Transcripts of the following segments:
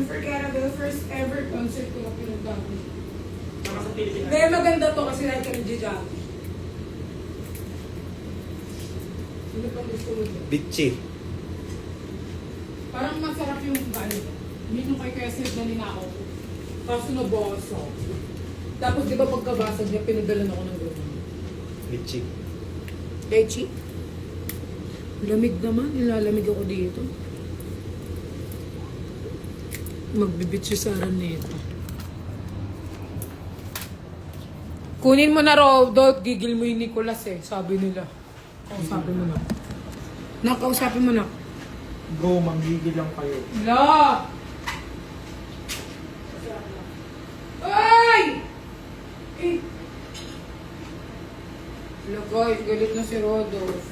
Unforgettable, first ever concert ko na pinagbago. Mga sa Pilipinas. Kaya maganda to kasi like kami Jijami. Ano pa gusto mo dyan? Bitchy. Parang masarap yung gano. Yun yung kay Kesed na ninakaw ko. Kaso nabawas ako. Tapos di ba pagkabasag niya, pinadalan ako ng gano'n. Bitchy. Lechi? Lamig naman. Nilalamig ako dito. Magbibitsi sa aran nito. Kunin mo na raw, Dot. Gigil mo yung Nicolas eh. Sabi nila. Kausapin mo na. Nakausapin mo na. Bro, manggigil lang kayo. La! Ay! Eh! Wala guys, galit na si Rodolph.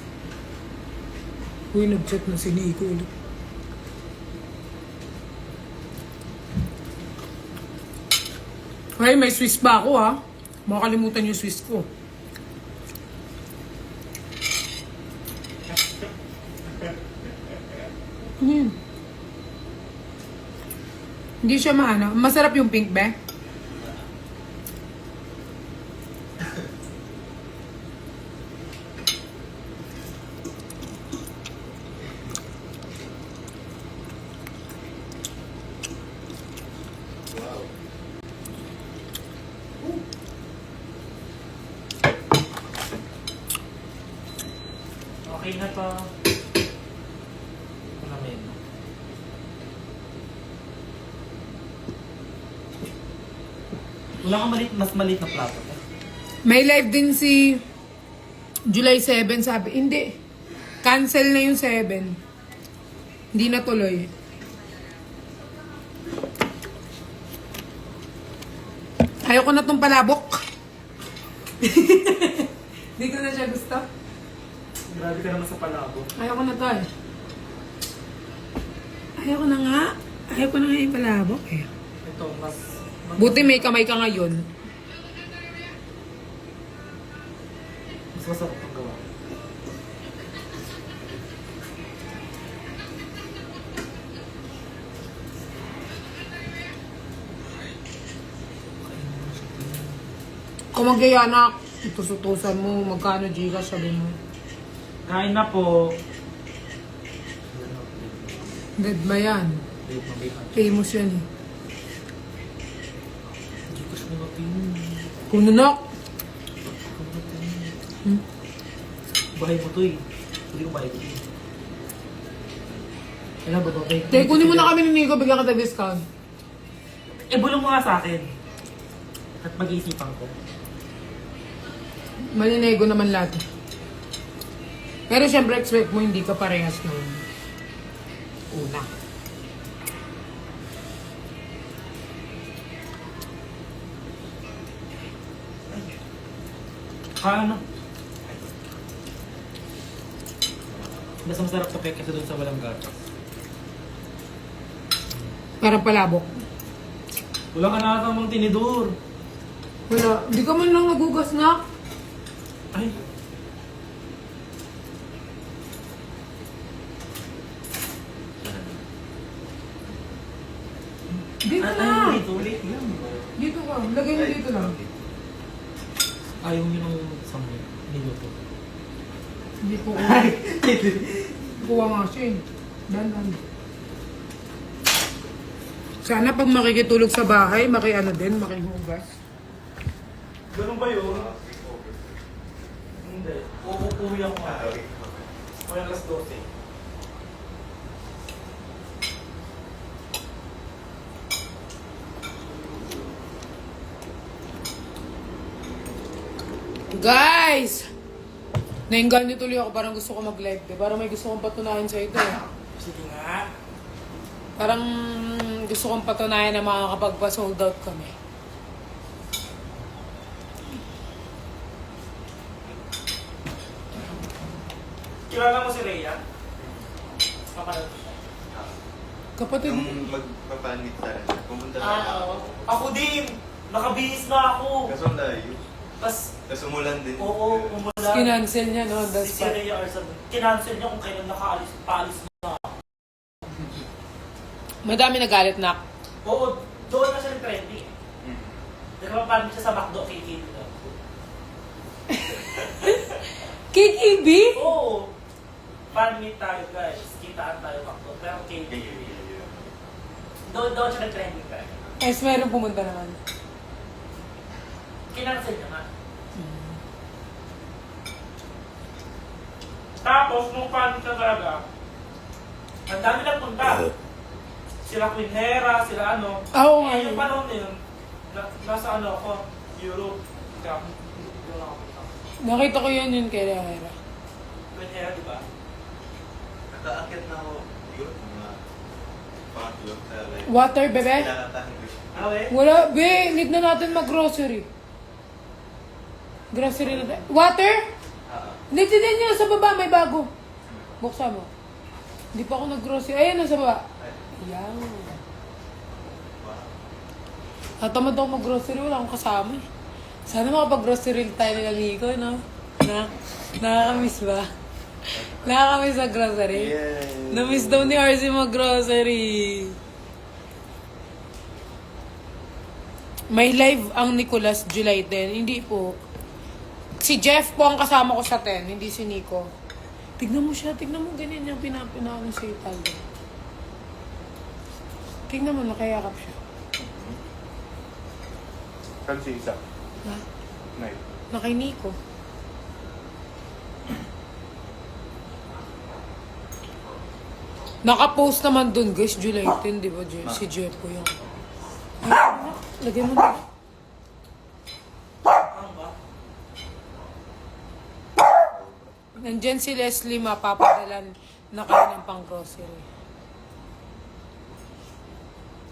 Uy, nag-chat na si Nico ulit. Ay, may Swiss ba ako ha? Makakalimutan yung Swiss ko. Hindi siya maano. Masarap yung pink be. Okay na to. Alamin. Wala kang mas maliit na plato. May live din si July 7, sabi. Hindi. Cancel na yung 7. Hindi na tuloy. Ayoko na tong palabok. Hindi ko na siya gusto. Grabe ka naman sa palabo. Ayoko na to eh. Ayoko na nga. Ayoko na nga yung palabok eh. Ito, mas... Buti may kamay ka ngayon. Mas masarap ang gawa. Kung mag-ianak, itusutusan mo, magkano Gcash, sabi mo. Kain na po. Dead ba yan? Famous yan eh. Hindi ko siya natin. Kununok! Bahay mo to eh. Hindi ko bahay ko eh. Kailan ba babay? Te, kunin mo na kami ni Nico, bigyan ka discount. Eh, bulong mo nga sa akin. At mag-iisipan ko. Malinego naman lahat. Pero syempre expect mo hindi ka parehas ng una. Ano? Basta masarap to kaysa doon sa walang gatas. Parang palabok. Wala ka nakatamang tinidor. Wala. Hindi ka man lang nagugas na. Ay. Dito na. Dito ulit yan. Dito ka. Lagay mo dito lang. Ayaw nyo nung samoy. Niluto. Hindi ko kuha nga siya eh. Danan. Sana pag makikitulog sa bahay, makiano din, makihugas. Ganun ba yun? Hindi. Uuwi ako nga. May alas 12. Guys! Nainganyo tuloy ako, parang gusto ko mag-live. Parang may gusto kong patunayan sa ito. Sige nga. Parang gusto kong patunayan na makakapagpa-sold out kami. Kilala mo si Rhea? Kapatid. Kapatid mo. Nung magpapanit tayo, pumunta na Oo. Ako din! Nakabihis na ako! Kaso ang layo. Tapos umulan din. Oo, umulan. Kinancel niya, no? That's Si Rhea Arson. Kinancel niya kung kailan paalis na. Madami nagalit na. Oo, doon na siya trending. Mm. Nagpapapanik siya sa McDo kay Katie na. KKB? Oo. Fan meet tayo guys. Kitaan tayo McDo. Pero Katie. Yeah. Doon siya nag-trending tayo. Yes, meron pumunta naman. Kinansel niya nga. Tapos, nung fan meet na talaga, ang dami nagpunta. Sila Queen Hera, sila ano. Oo nga Eh, yun. yung panahon na yun, nasa ano ako, Europe. Kaya, hindi ko nakakita. Nakita ko yun kay Hera. Queen Hera, di ba? Nakaakit na ako. Yun, mga pangatlo sa live. Water, bebe? Kinakatahin ko siya. Okay. Wala, be, need na natin mag-grocery. Grocery na tayo. Water? Hindi, din niya, sa baba, may bago. Buksan mo. Hindi pa ako nag-grocery. Ayun, nasa baba. Ayan. Natamad ako mag-grocery, wala akong kasama eh. Sana makapag-grocery tayo ng Nico, no? Nakakamiss ba? Nakakamiss sa grocery? Yes. Namiss daw ni RC mag-grocery. May live ang Nicolas July 10. Hindi po. Si Jeff po ang kasama ko sa 10, hindi si Nico. Tignan mo siya, tignan mo ganyan yung pinapinakon sa Italdo. Tignan mo, nakayakap siya. Saan si Isa? Ha? Night. Nakay Nico. Naka-post naman dun guys, July 10, di ba? Si Jeff po yung... Ay, lagyan mo na. Ano ba? Nandyan si Leslie, mapapadalan na kayo ng pang-grocery.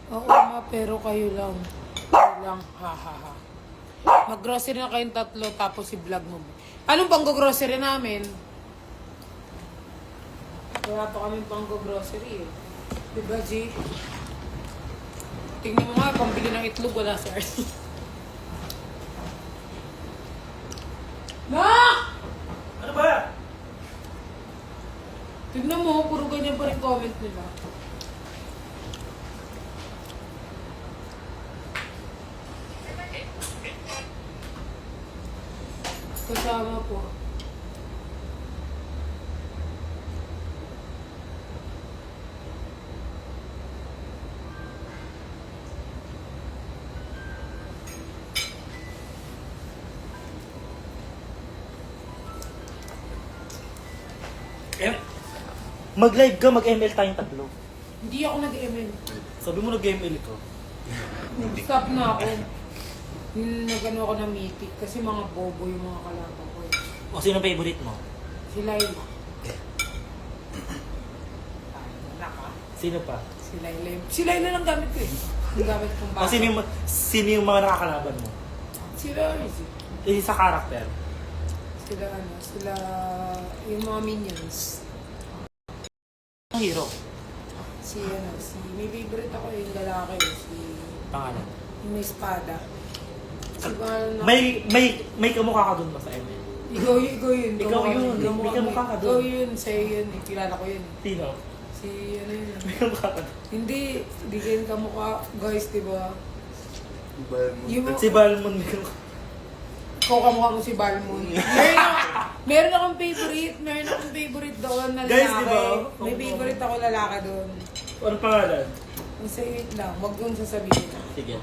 Oo ma, pero kayo lang. Kayo lang, ha ha ha. Mag-grocery na kayong tatlo, tapos i-vlog mo. Anong pang-grocery namin? Wala pa kami pang-grocery eh. Diba, G? Tingnan mo nga, pambili ng itlog, wala sa RC. Ma! Ano ba? Tignan mo, puro ganyan pa rin comment nila. Kasama po. Mag-live ka, mag-ML tayong tatlo. Hindi ako nag-ML. Sabi mo nag-ML ko. Stop na ako. Nag-ano ako ng mythic kasi mga bobo yung mga kalaban ko eh. O sino favorite mo? Si Laila. Ay, wala ka. Sino pa? Si Laila. Si Laila lang gamit ko eh. Yung gamit kong O bata. sino yung mga nakakalaban mo? Sila, easy. Isa sa karakter. Sila ano, sila yung mga minions. Ang hero. Si ano, may favorite ako yung lalaki, si Pangalan. yung may espada. Si Val na... May kamukha ka dun ba sa ML? Ikaw yun. Ikaw yun. May kamukha ka Ikaw dun. yun, sa'yo yun. Kilala ko yun. Sino? Si ano yun. May kamukha ka dun. Hindi kayo kamukha, guys, diba? Yung, Si Balmon may kamukha. ikaw kamukha mo si Balmon. Meron akong favorite doon na lalaki. Guys, diba? May favorite ako lalaki doon. Ano pangalan? Basta wait lang, wag kong sasabihin. Sige.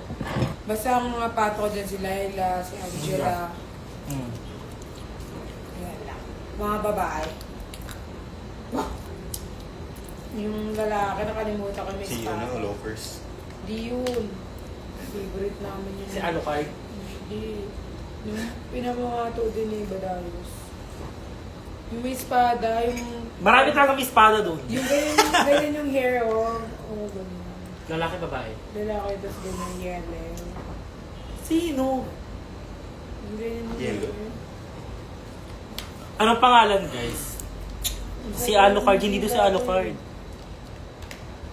Basta ang mga pato ko dyan, si Laila, si Angela. Yan lang. Mga babae. Yung lalaki, nakalimutan ko may Si spot. loafers. Di yun. Favorite namin yun. Si Alucard? Hindi. Yung pinamamato din ni Badayos. Yung may espada, yung... Marami talaga may espada doon. Yung ganyan yung hair, oh. Oh, ganyan. Lalaki, babae. Lalaki, tapos ganyan yellow. Sino? Yung ganyan yung Yellow. hair. Anong pangalan, guys? Si Alucard, hindi doon si Alucard.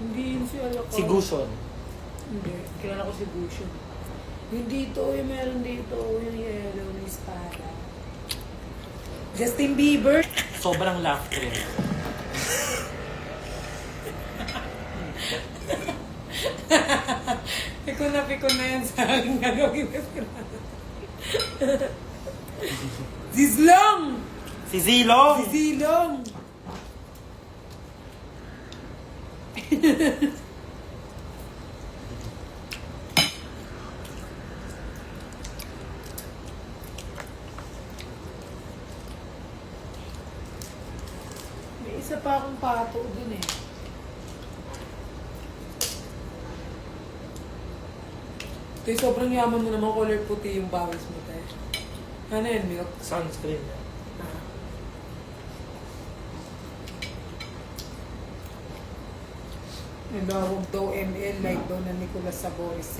Hindi yun si Alucard. Si Gushon. Hindi. Kilala ko si Gushon. Yung dito, yung meron dito, yung yellow na espada. Justin Bieber. Sobrang laugh trail. Pikon na yan sa akin. Gagawin ko Zizlong! Si Zilong! Si Zilong! May isa pa akong pato dun eh. Tay, sobrang yaman mo naman, color puti yung bawis mo, tay. Ano yan, milk? Sunscreen. Huwag daw ML, like daw na Nicolas Sabores.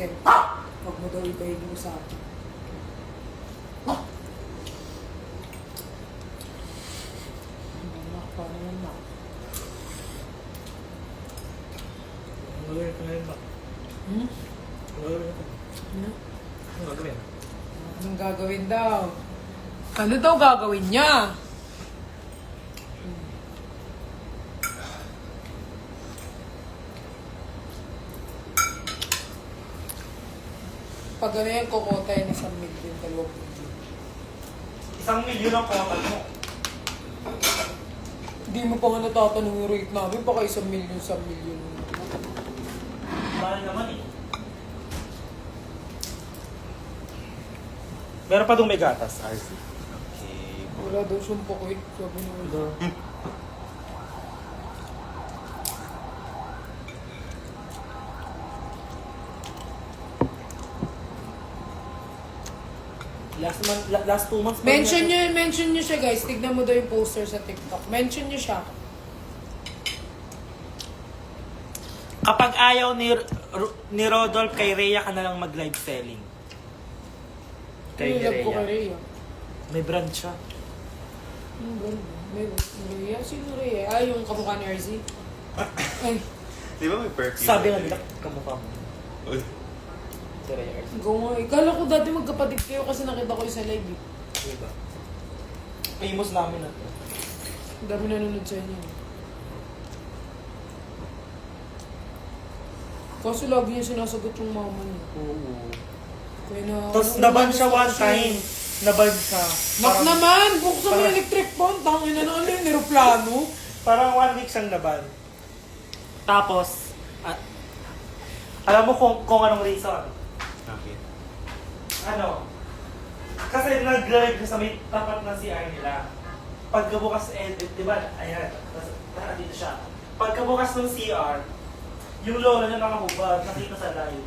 Huwag mo daw iba yung usapan. Paano yan, Mac? Ang gagawin ko ngayon ba? Hmm? Ang gagawin ko. Ano? Ang gagawin? Anong gagawin daw? Ano daw gagawin niya? Pag ano yan, kukota yan 1 million, 2 million. 1 milyon ang kumakal mo. Hindi mo pa nga natatanong yung rate namin, baka 1 million, 1 million. Mahal naman eh. Meron pa doon may gatas, RC. Okay. Wala daw siyang pakuit, sabi niya. Last 2 months. Mention nyo siya guys, tignan mo daw yung poster sa TikTok. Mention nyo siya. Kapag ayaw ni Rodolph kay Rhea ka na lang mag-live selling. Kay Love ko kay Rhea. Rhea. May brand siya. May Rhea? Sino Rhea? Ah, yung kamukha ni RZ? Ay, Di ba may perfume? Sabi nga nila, kamukha mo. Uy. Si Rhea RC. go nga eh. Kala ko dati magkapatid kayo kasi nakita ko yung sa live eh. Diba? Famous namin na to. Ang dami nanonood sa inyo. Kasi lagi niya sinasagot yung mama niya. Oo. Kaya na... Tapos naban siya one time. Naban siya. Nak Parang- naman! Buksan mo parang- yung electric phone. Tangin na ano yung aeroplano. Parang 1 week siyang naban. Tapos, alam mo kung anong reason? Bakit? Ano? Kasi nag-live sa may tapat ng CR nila. Pagkabukas edit, di ba? Ayan, dito siya. Pagkabukas ng CR, yung lola niya nakahubad, nakita sa live.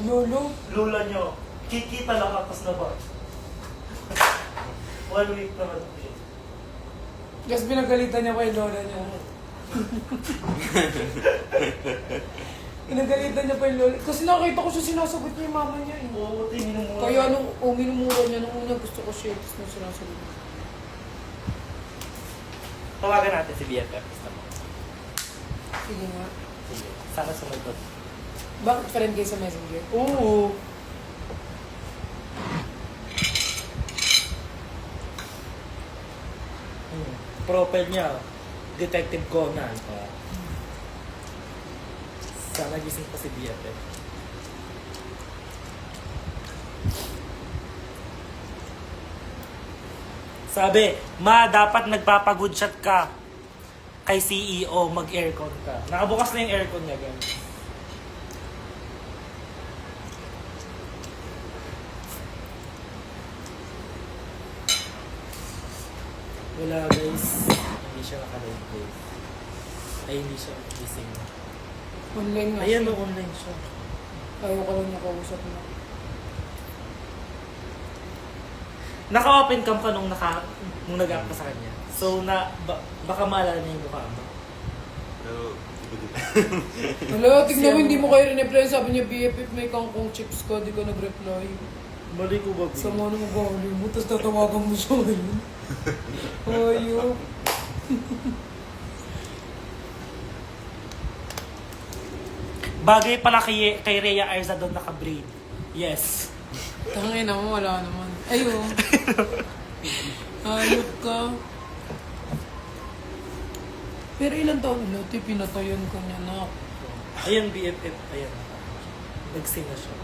Lolo. Lola niyo, kikita lang tapos na ba? 1 week naman. Kasi pinagalitan niya kay lola niya. Pinagalitan niya pa yung lola. Kasi nakita ko siya sinasagot niya yung mama niya eh. Oo, minumura. Kaya minumura niya nung una gusto ko siya. Tapos nung sinasagot niya. Tawagan natin si BFF. Gusto mo? Sige nga. Sige. Sana sumagot. Bakit friend kayo sa messenger? Oo. Profile niya, Detective Conan. Sana gising pa si BFF. Sabi, ma, dapat nagpapagood shot ka kay CEO, mag-aircon ka. Nakabukas na yung aircon niya, guys. Wala, guys. Hindi siya nakalive, guys. Ay, hindi siya gising. Online nga Ayan, siya. no, online siya. Ayaw ko lang niya kausap na. Naka-open cam ka nung nag-up ka sa kanya. So, baka maalala niya yung mukha mo. Pero, hindi ko din. Hala, tignan mo, hindi mo kayo rin-reply. Sabi niya, BFF, may kangkong chips ka, di ka nag-reply. Mali ko ba, Sa mga nung ugali mo, tapos tatawagan mo siya ngayon. Ayok. Bagay pala kay Rhea Arza doon naka-braid. Yes. Tangin na mo, wala naman. Ayun. Ayok ka. Pero ilang taon na, pinatayan ko niya na. Ayan, BFF. Ayan. Nag-sing na siya.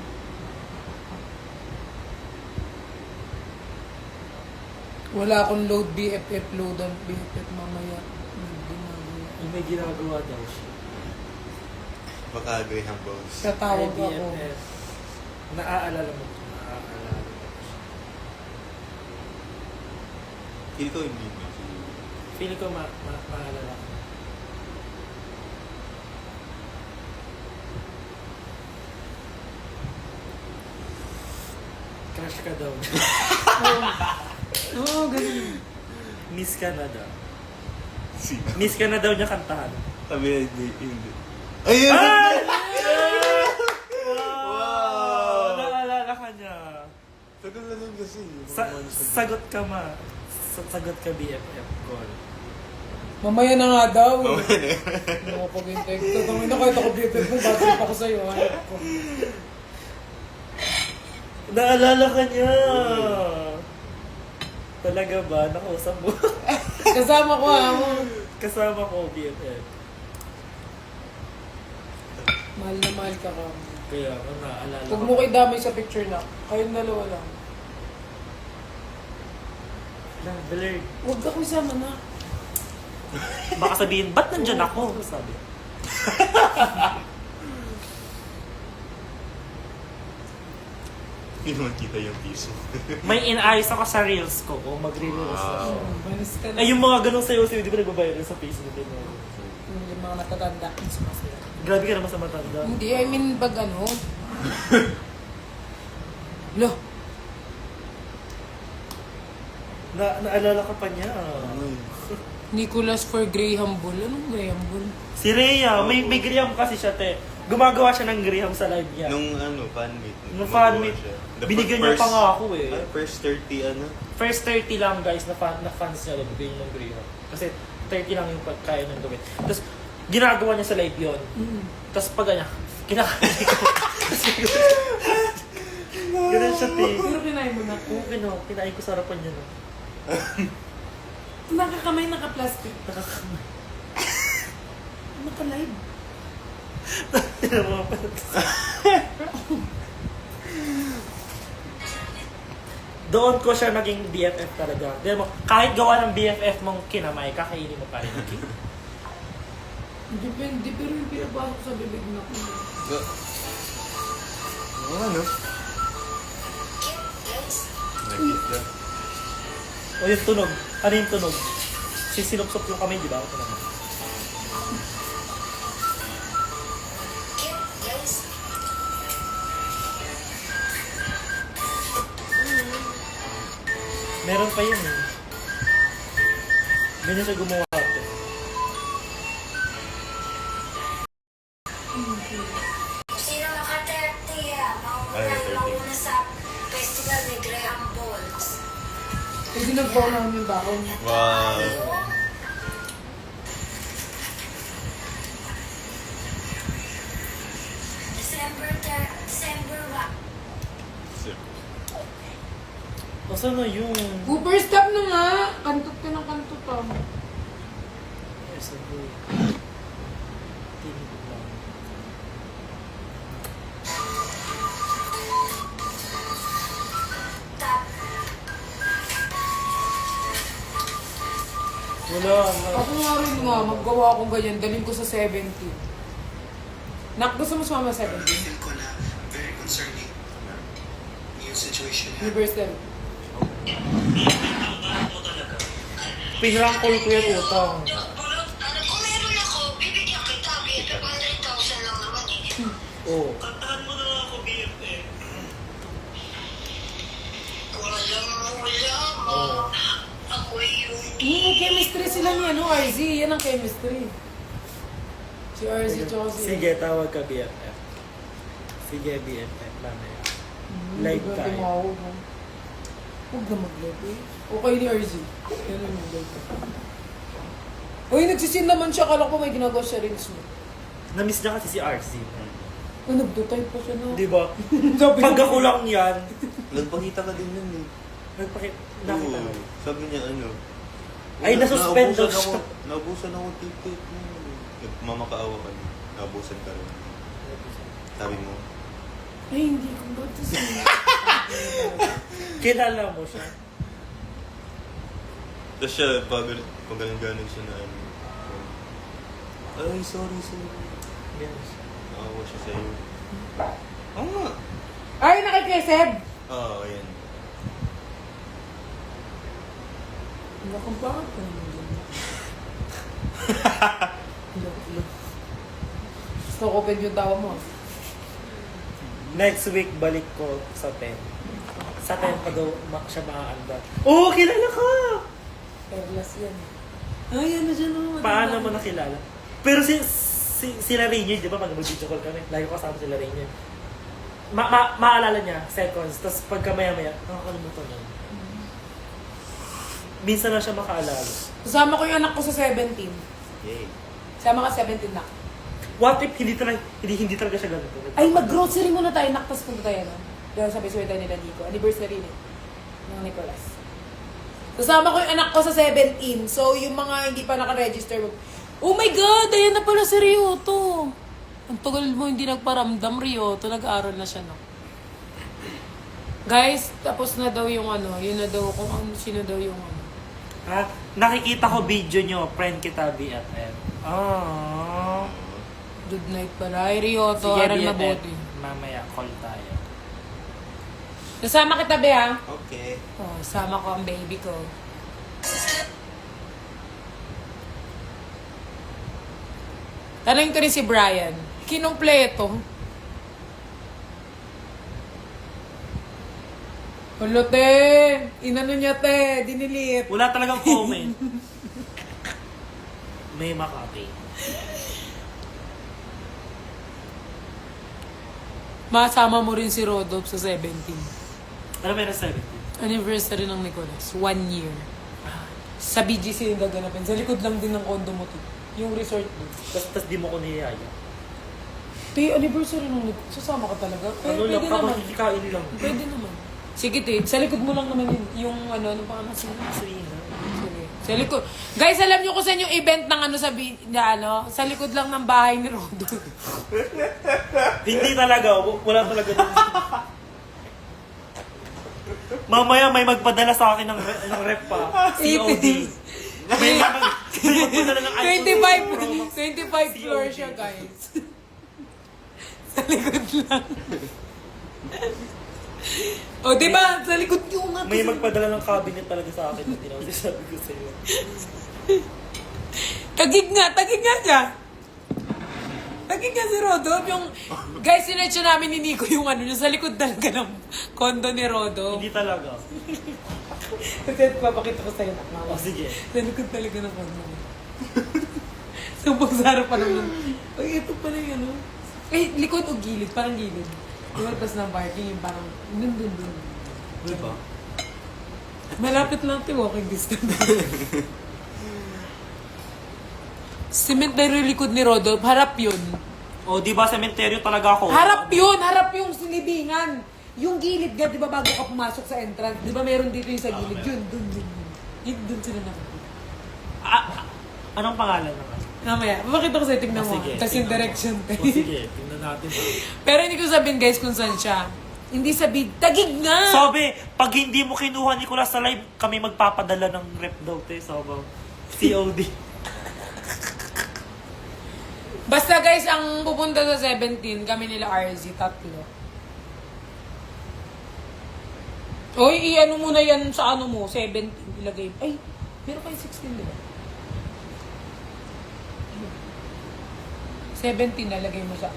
Wala akong load BFF, load ang BFF mamaya. Ginagawa. May ginagawa daw siya. Baka Graham Bones. Tatawag ako. IBFF. Naaalala mo. Naaalala mo. Hindi ko hindi. Feeling ko maalala ko. Crush ka daw. Oo, ganun. Miss ka na daw. Sino? Miss ka na daw niya kantahan. Sabi hindi. Ayun! Ay! Wow! Naalala ka niya. Tagal na lang kasi. Sagot ka ma. Sagot ka BFF call. Mamaya na nga daw. Mamaya na yun. Nakapag-intay ko. Tangin na kahit ako BFF mo, bakit pa ko sa'yo. Hanap ko. Naalala ka niya. Talaga ba? Nakausap mo? Kasama ko ha. Kasama ko BFF. Mahal na mahal ka ka. Kaya ako naalala Huwag mo kayo damay sa picture na. Kayong dalawa lang. Lang, blurred. Huwag ka kong isama na. Baka sabihin, ba't nandyan ako? Sabi. Hindi naman kita yung piso. May inayos ako sa reels ko. O magre-reels na siya. Banis ka na. Ay, yung mga ganong sayo-sayo, di ba nagbabayad sa Facebook din? Yung mga natatanda. Sumasaya. Grabe ka naman sa matanda. Hindi, I mean, pag ano. Lo. Naalala ka pa niya. Nicholas for Graham Bull. Anong Graham Bull? Si Rhea, may Graham kasi siya, te. Gumagawa siya ng Graham sa live niya. Nung fan meet. Nung fan meet, binigyan niya pa nga ako eh. First 30 ano? First 30 lang guys na fans niya, bigyan niya ng Graham. Kasi 30 lang yung kaya niyang gawin. Tapos, ginagawa niya sa live yun. Tapos pag ganyan, kinakain ko. Ganun siya, te. Pero kinain mo na. Oo, kinain ko sa harapan niya. No? Nakakamay, naka-plastic. Nakakamay. Naka-live. Doon ko siya naging BFF talaga. Dahil mo, kahit gawa ng BFF mong kinamay, kakainin mo pa rin. Okay? Depende, pero yung pinapasok sa bibig na ko. Ano? Nakita. O yung tunog. Ano yung tunog? Sisinupsop yung kamay, di ba? Ito naman. Meron pa yun eh. Ganyan siya gumawa ito. Sino naka-30 mauna sa festival ni Graham Balls. Hindi nagbaw namin yung baon. Wow. December 1. O saan na yung... Cooper, stop na nga! Kantot ka ng kantot ah. December. Tinig lang. Top. Wala. Ako nga rin nga, maggawa akong ganyan, dalhin ko sa 70. Nak, gusto mo sumama sa 70? feel ko na very concerning yung situation niya. Universal. Pinrangkol ko yung utang. Kung meron ako, bibigyan kita. BFF 100,000 lang naman eh. Oo. Kantahan mo na lang ako, BFF. Walang mo. Ako yung... Chemistry sila ni ano, RZ. Yan ang chemistry. Si RZ tsaka si... Sige, tawag ka BFF. Sige, BFF. Mamaya. Live Hindi ba tayo. tumawag, ha? Huwag na mag-live eh. Okay ni RZ. Yan ang mag-live. Uy, nagsisin naman siya. Kala ko may ginagawa siya rin. Na-miss niya kasi si RC. Uy, nagdo-type pa siya na. Di ba? Sabi Pag ko- ako lang yan, Nagpakita ka din nun eh. nakita Oo. na. Sabi niya ano. Ay, nasuspend daw Naubusan siya. Naubusan ako ticket mo. Nagmamakaawa ka na. Naubusan ka rin. Sabi mo. Ay, hindi ko ba ito siya? Kilala mo siya? Tapos siya, pag ganun siya na ano. Ay, sorry. Yes. Nakawa siya sa'yo. Oo nga. Ay, nakikiseb! Oo, ayan. Naku, bakit ka naman dyan? Look. Gusto ko open yung tawa mo. Next week, balik ko sa 10. Sa 10 pa daw siya makaandar. Oo, kilala ko! Perlas yan. Ay, ano dyan naman? Paano mo nakilala? Pero sila Rainier, di ba? Pag mag-video call kami, lagi ko kasama sila Rainier. Maalala niya, seconds. Tapos pagka maya-maya, nakakalimutan niya. Minsan na siya makaalala. Kasama ko yung anak ko sa 17. Yay. Sama ka 17 na. What if hindi talaga siya ganito? Ay, mag-grocery muna tayo. Naktas punta tayo, no? Dahil sabi swelta nila Nico. Anniversary niya. Ng Nicolas. Kasama ko yung anak ko sa 17. So, yung mga hindi pa nakaregister. Oh my God! Ayan na pala si Ryoto. Ang tagal mo hindi nagparamdam, Ryoto. Nag-aaral na siya, no? Guys, tapos na daw yung ano. Yun na daw kung sino daw yung ano. Ha? Nakikita ko video nyo, friend kita, BFF. Oh. Good night pala. Ay, Ryoto. Sige, Aral BFF. mabuti. Mamaya, call tayo. Kasama kita, Be, ha? Okay. Oh, sama ko ang baby ko. Tanong ko rin si Brian. Kinumpleto. Hulo, te. Inano niya, te. Dinilit. Wala talagang comment. May Makati. Masama mo rin si Rodolph sa 17. Ano meron 70? Anniversary ng Nicolas. 1 year. Sa BGC yung gaganapin. Sa likod lang din ng condo mo, te. Yung resort doon. Tapos di mo ko niyaya. Te, anniversary ng Nicolas. Sasama ka talaga? Ano lang, Pwede naman. kapag lang. Pwede naman. Sige, te. Sa likod mo lang naman yung ano pangalan siya? Serena. Sige. Sa likod. Guys, alam niyo kung saan yung event ng ano sa likod lang ng bahay ni Rodo. Hindi talaga. Wala talaga doon. Mamaya may magpadala sa akin ng rep pa. COD. May magpadala ng 25 floor siya, guys. Sa likod lang. O, diba? Sa likod yung nga. May magpadala ng cabinet talaga sa akin. Hindi naman sabi ko sa'yo. Tagig nga siya. Tagig nga si Rodo. Yung, guys, sinetso namin ni Nico yung ano niya. Sa likod talaga ng condo ni Rodo. Hindi talaga. Kasi papakita ko sa'yo. O sige. Sa likod talaga ng condo niya. So, pagsara pa naman. Ay, ito pala yung ano. Eh, likod o gilid? Parang gilid. Diba, tapos ng parking yung parang dun. Diba? Malapit lang ito, walking distance. Cemetery likod ni Rodolph, harap yun. O, di ba sementeryo talaga ako? Harap yung sinibingan. Yung gilid nga, di ba bago ka pumasok sa entrance, di ba meron dito yung sa gilid? Yun, dun sila nakapit. Anong pangalan naman? Mamaya, papakita ko sa'yo, tignan mo. Sige, Tapos yung tingnan mo. direction tayo. O sige, tingnan natin. Pero hindi ko sabihin guys kung saan siya. Hindi sabihin, tagig na! Sabi, pag hindi mo kinuha ni Nicolas sa live, kami magpapadala ng rep daw, te. Sabi, COD. Basta guys, ang pupunta sa 17, kami nila RZ, tatlo. Oy, i-ano muna yan sa ano mo, 17, ilagay. Ay, meron kayo 16, di ba? 17 nalagay mo sa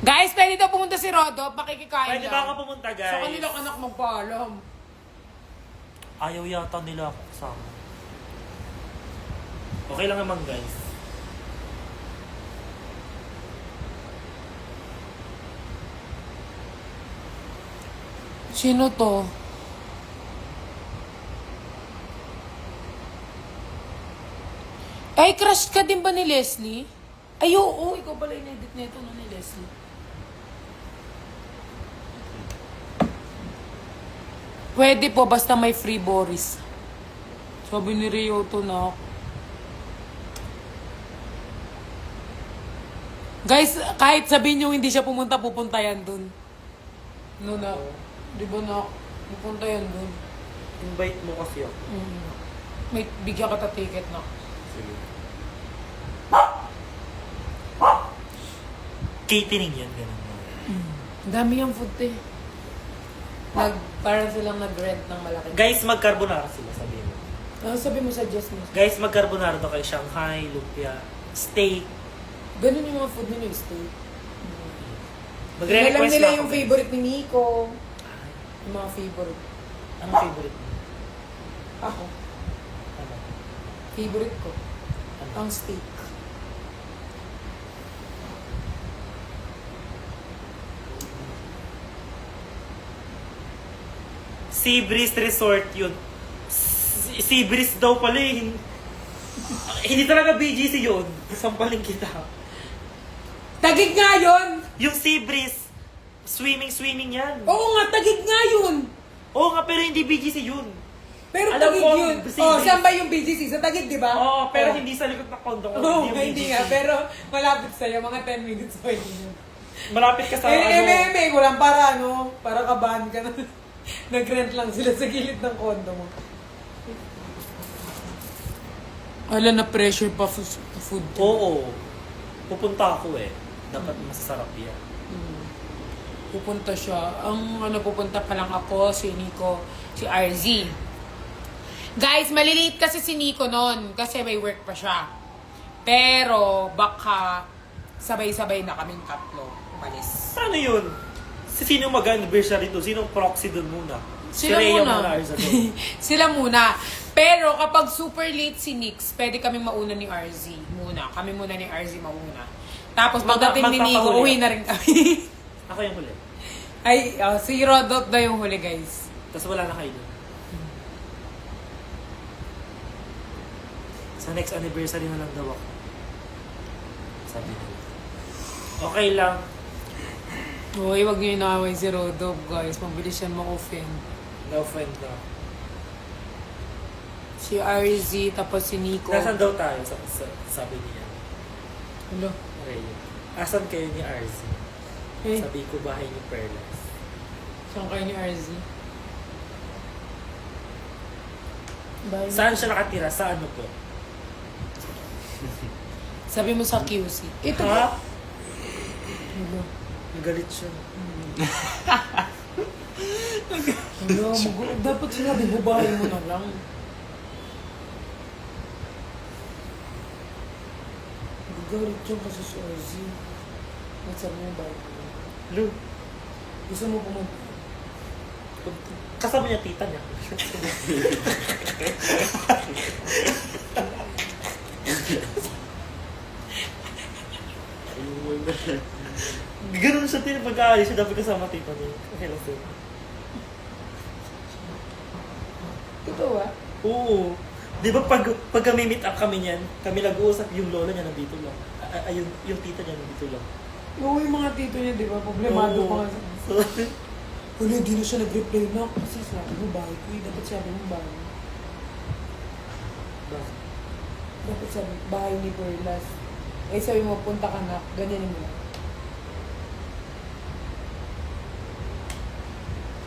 Guys, pwede daw pumunta si Rodo. Pakikikain Pwede lang. ba ako pumunta, guys? Sa kanilang anak magpaalam. Ayaw yata nila ako kasama. Okay lang naman, guys. Sino to? Ay, crush ka din ba ni Leslie? Ay, oo. Ikaw pala in-edit nito no, ni Leslie. Pwede po, basta may free Boris. Sabi ni Rio to na. Guys, kahit sabihin nyo hindi siya pumunta, pupunta yan dun. No na. Di ba na? Pupunta yan dun. Invite mo kasi ako. May bigyan ka ta ticket na. Sige. Catering yan, ganun. Ang dami yung food eh. Parang silang nag-rent ng malaki. Guys, mag-carbonara sila, sabihin mo. Ano sabi mo, suggest mo? Guys, mag-carbonara daw kay Shanghai, lumpia, steak. Ganun yung mga food nila, steak. Alam Magre-request nila na yung ako, guys. favorite ni Nico. Yung mga favorite. Anong favorite mo? Ako. Ano? Favorite ko. Ano? Ang steak. Sea Breeze Resort yun. Sea Breeze daw pala eh. Hindi talaga BGC yun. Sampaling kita. Tagig nga yun! Yung Sea Breeze, swimming yan. Oo nga, tagig nga yun! Oo nga, pero hindi BGC yun. Pero Alam tagig ko, yun. si Oh, Breeze. saan ba yung BGC? Sa tagig, di ba? Oo, pero hindi sa likod ng condo ko. Oo, yung hindi BGC. nga. Pero malapit sa'yo, mga 10 minutes pa yun. Malapit ka sa MMA ko lang para para kabahan ka na. Nag-rent lang sila sa gilid ng condo mo. Ala na pressure pa food. Oo. Pupunta ako eh. Dapat masasarap yan. Pupunta siya. Ang pupunta pa lang ako, si Nico, si RZ. Guys, maliliit kasi si Nico nun kasi may work pa siya. Pero baka sabay-sabay na kaming tatlo umalis. Paano yun? Sino mag-anniversary doon? Sinong proxy doon muna? Sila si Rhea muna. Arza doon. Sila muna. Pero kapag super late si Nix, pwede kaming mauna ni RZ muna. Kami muna ni RZ mauna. Tapos pagdating ni Nico, magpapahuli. uwi na rin kami. Ako yung huli. Ay, si Rodot na yung huli, guys. Tapos wala na kayo doon. Sa next anniversary na lang daw ako. Sabi nila. Okay lang. Uy, wag niyo inaaway si Rodot, guys. Mabilis yan ma-offend. No friend na. Si RZ, tapos si Nico. Nasaan daw tayo? Sabi niya. Hello. Rhea. Asan kayo ni RZ? Eh, Sabi ko bahay ni Perlas. saan kayo ni RZ? Bye. Saan siya nakatira? Sa ano po? Sabi mo sa QC. Ito Ha? po. Hello. Nagalit siya. Hello, dapat sinabi mo bahay mo na lang. Galit yung kasi si RZ. Nagsabi mo bahay mo. Lu. Gusto mo pumunta? Kasama niya tita niya. Ganun siya tin pag-aalis siya dapat kasama tita niya. Okay lang sir. Ito ah. Oo. Di ba pag kami meet up kami niyan, kami nag-uusap yung lola niya nandito lang. Ay, yung tita niya nandito lang. Oo, yung mga tito niya, di ba? Problemado Oo. pa nga. So, Wala, hindi na siya nag-reply na. Kasi sabi mo bahay ko eh. Dapat sabi mo bahay mo. Dapat sabi, bahay ni Perlas. Eh, sabi mo, punta ka na. Ganyan mo lang.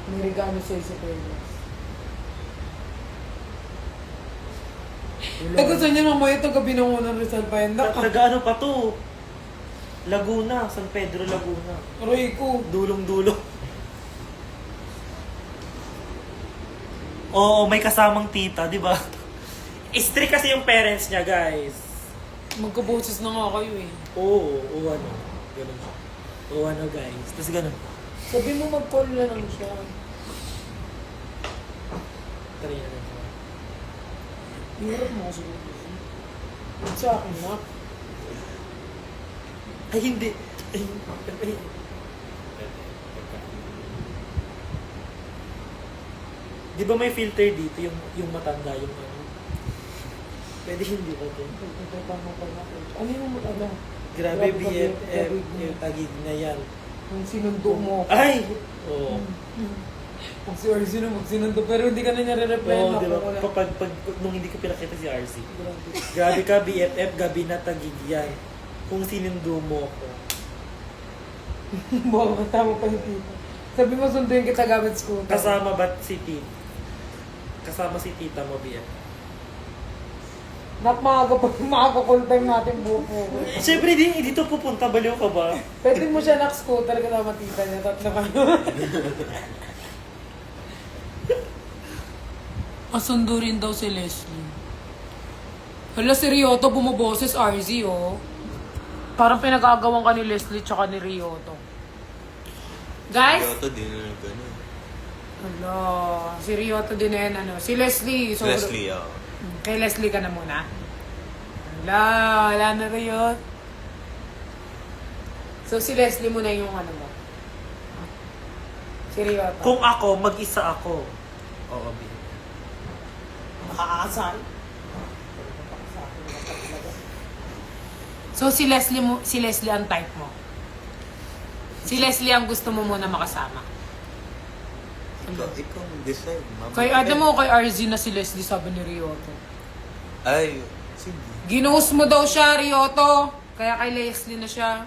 May regalo sa'yo si Perlas. Eh, gusto niya mamaya ito gabi ng unang Rizal pa yan. Taga-ano pa to? Laguna, San Pedro, Laguna. Aray ko. Dulong-dulong. Oo, may kasamang tita, di ba? Strict kasi yung parents niya, guys. Magkaboses na nga kayo eh. Oo, ano. Ganun siya. O ano guys. Tapos ganun. Sabi mo mag-call na lang siya. Try na lang. Hirap mo kasi. Sa akin na. Ay, hindi. Ay, di ba may filter dito yung matanda yung ano? Pwede hindi ba ito? Ano yung ano? Grabe BFF, yung tagig na yan. Kung sinundo mo. Ay! Oo. Kung si RC na magsinundo, pero hindi ka na niya re-reply. Oo, di ba? Nung hindi ko pinakita si RC. Grabe ka BFF, gabi na tagig yan. Kung sinundo mo ko. Baka tama pa yung tita. Sabi mo sunduin kita gamit scooter. Kasama ba't si Tita? Kasama si Tita mo BFF. Makaka-call time natin buko. Siyempre, dito pupunta. Baliw ka ba? Pwede mo siya nak-scooter kasama tita niya. Tatlo kayo. Kasundo rin daw si Leslie. Hala, si Ryoto bumaboses RZ, oh. Parang pinag-aagawan ka ni Leslie tsaka ni Ryoto. Guys? Kyoto din na gano'n. Hala, si Ryoto din yan, ano. Si Leslie. So, Leslie, Kay Leslie ka na muna. Wala na Ryoto. So, si Leslie muna yung ano mo. Si Ryoto. Kung ako, mag-isa ako. Oo, BFF. Nakakasal. So si Leslie ang type mo. Si Leslie ang gusto mo muna makasama. Ikaw mag-decide. Kay Adam mo kay RZ na si Leslie, sabi ni Ryoto. Ay, sige. Ginuhos mo daw siya, Ryoto. Kaya kay Leslie na siya.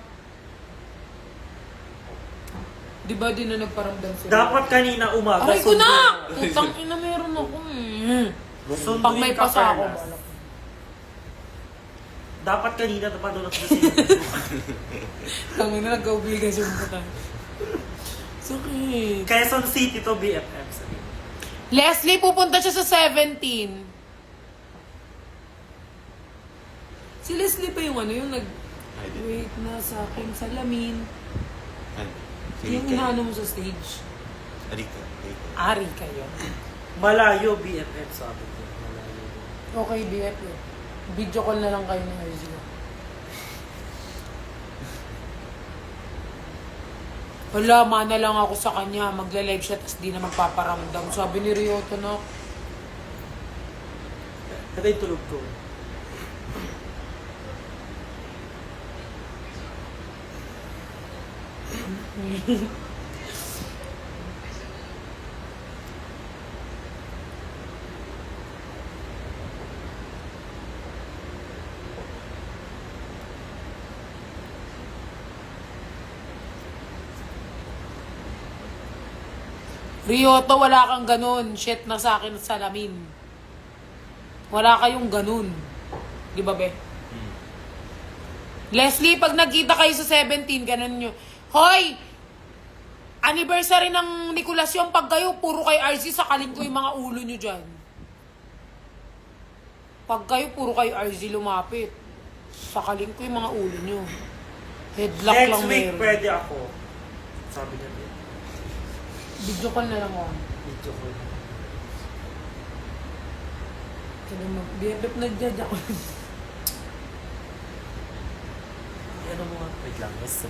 Di ba din na nagparamdam si Dapat kanina umaga. Aray ko sunduin na! mo. Putang ina, meron ako eh. Sunduin Pag may ka, pasa ako, Carlas. balak. Dapat kanina napadulot sa Tangin na, nagka-obligasyon ko tayo. Sakit. Quezon City to BFF. Sabi. Leslie, pupunta siya sa 17. Si Leslie pa yung ano, yung Ay, di. wait na sa aking salamin. Ano? Yung inaano mo sa stage. Arika. Ari kayo. Malayo BFF sabi ko. Malayo. Okay, BF yun. Video call na lang kayo ni RZ. Wala, mana lang ako sa kanya. Magla-live siya, tapos di na magpaparamdam. Sabi ni Ryoto na, Ito yung tulog ko. Ryoto, wala kang ganun. Shit na sa akin sa salamin. Wala kayong ganun. Di ba, be? Leslie, pag nagkita kayo sa 17, ganun nyo. Hoy! Anniversary ng Nicolas yung pag kayo, puro kay RZ, sakalin ko yung mga ulo nyo dyan. Pag kayo, puro kay RZ lumapit. Sakalin ko yung mga ulo nyo. Headlock Next lang week meron. pwede ako. Sabi niya. Video call na lang ako. Video ko. Kaya mag-BFF nagdadya ko. Ano mo nga? Wait lang. Yes.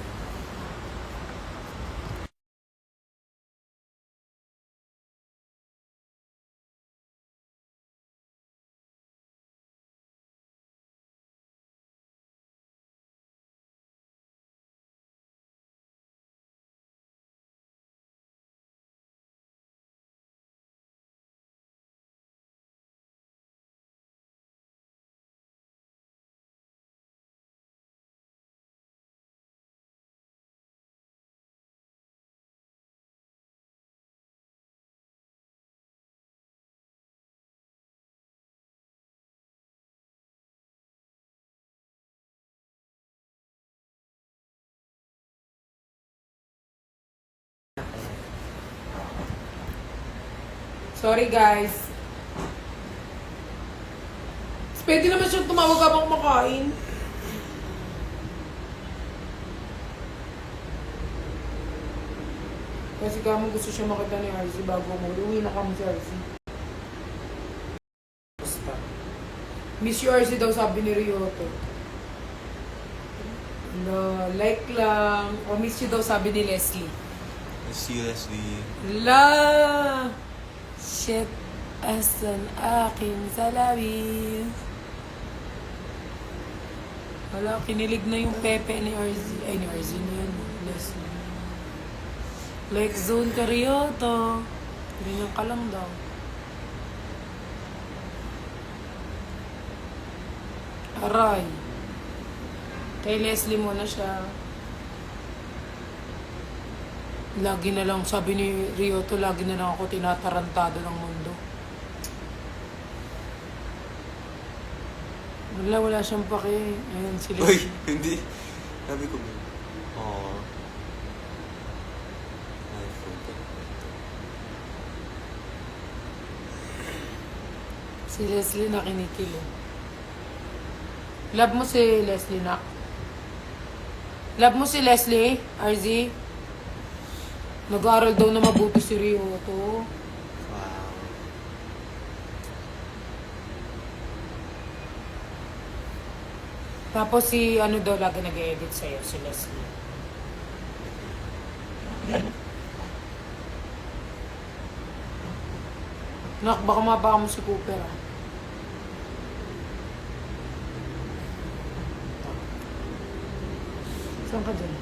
Sorry guys. Pwede naman siyang tumawag habang kumakain. Kasi kamo gusto siya makita ni RC bago mo. Uwi na kamo si RC. Basta. Miss you RC daw sabi ni Ryoto. No, like lang. O miss you daw sabi ni Leslie. Seriously. La! Shit, asan aking salamin? Wala, kinilig na yung Pepe ni RZ. Ay, ni RZ na yan. Leslie. Like zone ka Ryoto. Ganyan ka lang daw. Aray. Kay Leslie mo na siya. Lagi na lang, sabi ni Ryoto, lagi na lang ako tinatarantado ng mundo. Wala siyang pake. Ayan, sila. Uy, hindi. Sabi ko ba? Oo. iPhone. Si Leslie na kinikilo. Love mo si Leslie, nak. Love mo si Leslie, RZ. Nag-aaral daw na mabuti si Ryoto. Wow. Tapos si ano daw lagi nag-edit sa'yo, si Leslie. Nak, baka mabaka mo si Cooper ah. Saan ka dyan?